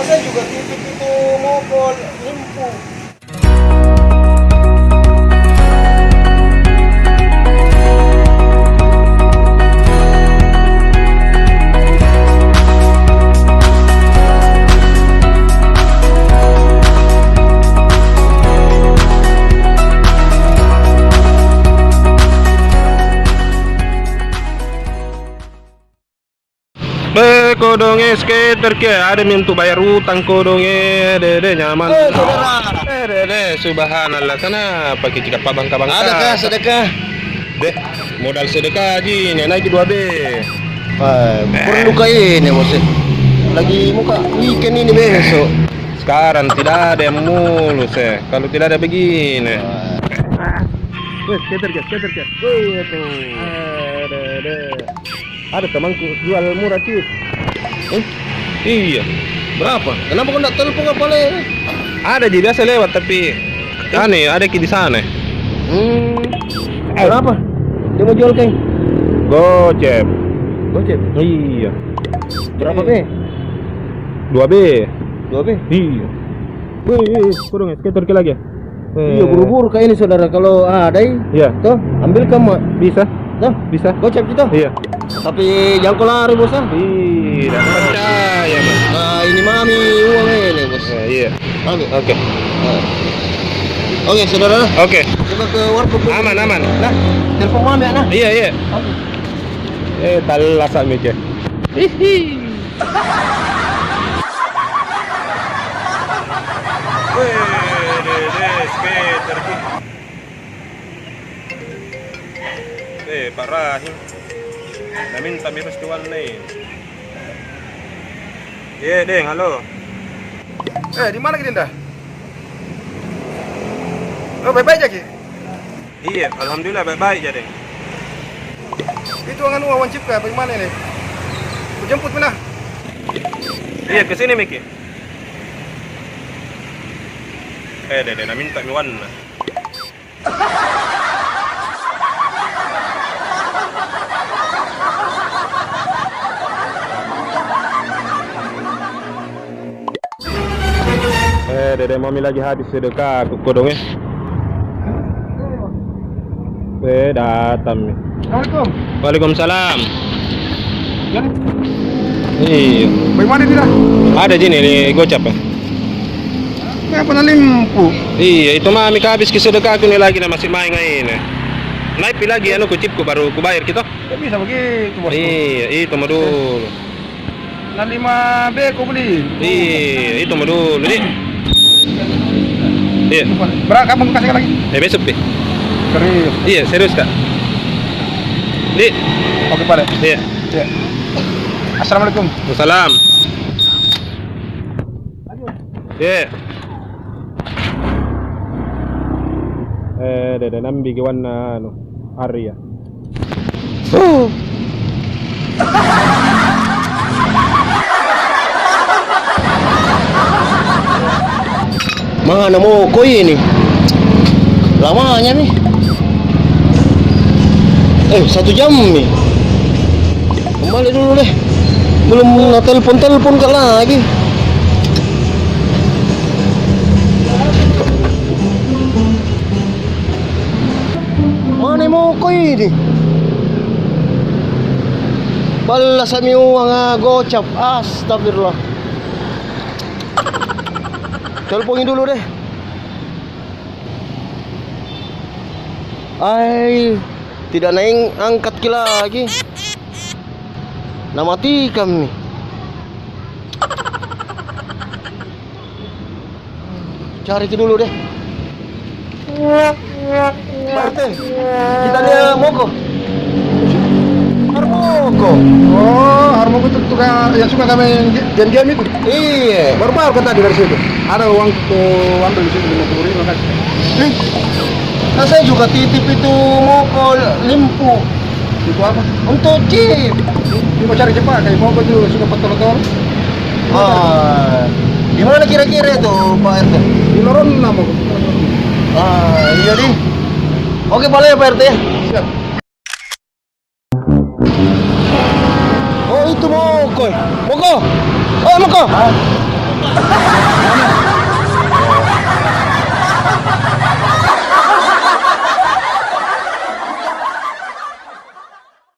saya juga titip itu mogol limpu. Kodonge skater ke ada untuk bayar utang kodonge dede nyaman. Saudara. Dede subhanallah kenapa kita bangka-bangka. Adakah sedekah? Deh modal sedekah ji naik 2B. Perlu kayak ini bos. Lagi muka weekend ini besok. Sekarang tidak ada yang mulus kalau tidak ada begini. Skater ke. Iya tuh. Ada temanku jual murah sih. Iya. Berapa? Kenapa kau nggak telepon apa le? Ada ji biasa lewat tapi aneh ada di sana. Berapa? Dia mau jual keng? Gocep. Gocep. Iya. Berapa B? 2B. 2B? Iya. Kurang skater ke lagi. Iya buru-buru kayak ini saudara. Kalau ada Iya. tuh ambil kamu. Bisa. Tuh Bisa. gocep gitu. Iya. Tapi jangan kau lari bos ah. Tidak percaya mas. Nah ini mami uang ini bos. Iya. Oke. Oke saudara. Oke. Coba ke warkop. Aman. Nah, telepon mami anak. Iya. Talas kami ke. Skater. Pak Rahim. Minta mirus tuan nih. Iya, Deng, halo. Di mana Dinda? Oh, baik-baik aja, Ki. Iya, alhamdulillah baik-baik ya, Deng. Itu anu Wawan Cipka, bagaimana ini? Ku jemput mana? Iya, ke sini Miki. Dede, minta miwan. Dede mami lagi habis sedekah aku kodongnya. Datang. Assalamualaikum. Waalaikumsalam. Jadi, Iya. bagaimana Dinda? Ada sini nih gocap. Kenapa limpu? Iya, itu mami habis ke sedekah aku nih lagi masih main ini. Naik lagi anu kucipku baru ku bayar kita. Tidak bisa begitu, bos. Iya, itu mah dulu. Nah 5B kau beli. Iya, itu mah dulu nih. Iya. Berapa kamu kasih lagi? Besok deh. Serius. Iya, serius kak. Di. Oke, Pak. Iya. Iya. Assalamualaikum. Wassalam. Iya. Dede nambi gawan na ano, area. Mana mau koi ini? Lamanya nih. 1 jam nih. Kembali dulu deh. Belum telepon kan lagi. Mana mau koi ini? Balas kami uang gocap. Astagfirullah. Teleponin dulu deh. Tidak naik angkat lagi. Nama tikam nih. Cari itu dulu deh. Pak RT, kita lihat Moko. Harmoko. Oh, Harmoko itu tukang yang suka kami game itu. Iya. Baru kan tadi dari situ. Ada uang ku ambil di situ 50.000 makasih. Nah, saya juga titip itu Moko limpu. Itu apa? Untuk chip. Ini mau cari cepat, kayak Moko itu suka petol-petol. Di mana kira-kira itu Pak RT? Di lorong nama. Iya nih. Oke, boleh ya Pak RT ya? Siap. Oh itu Moko. Moko. Oh Moko. Nah,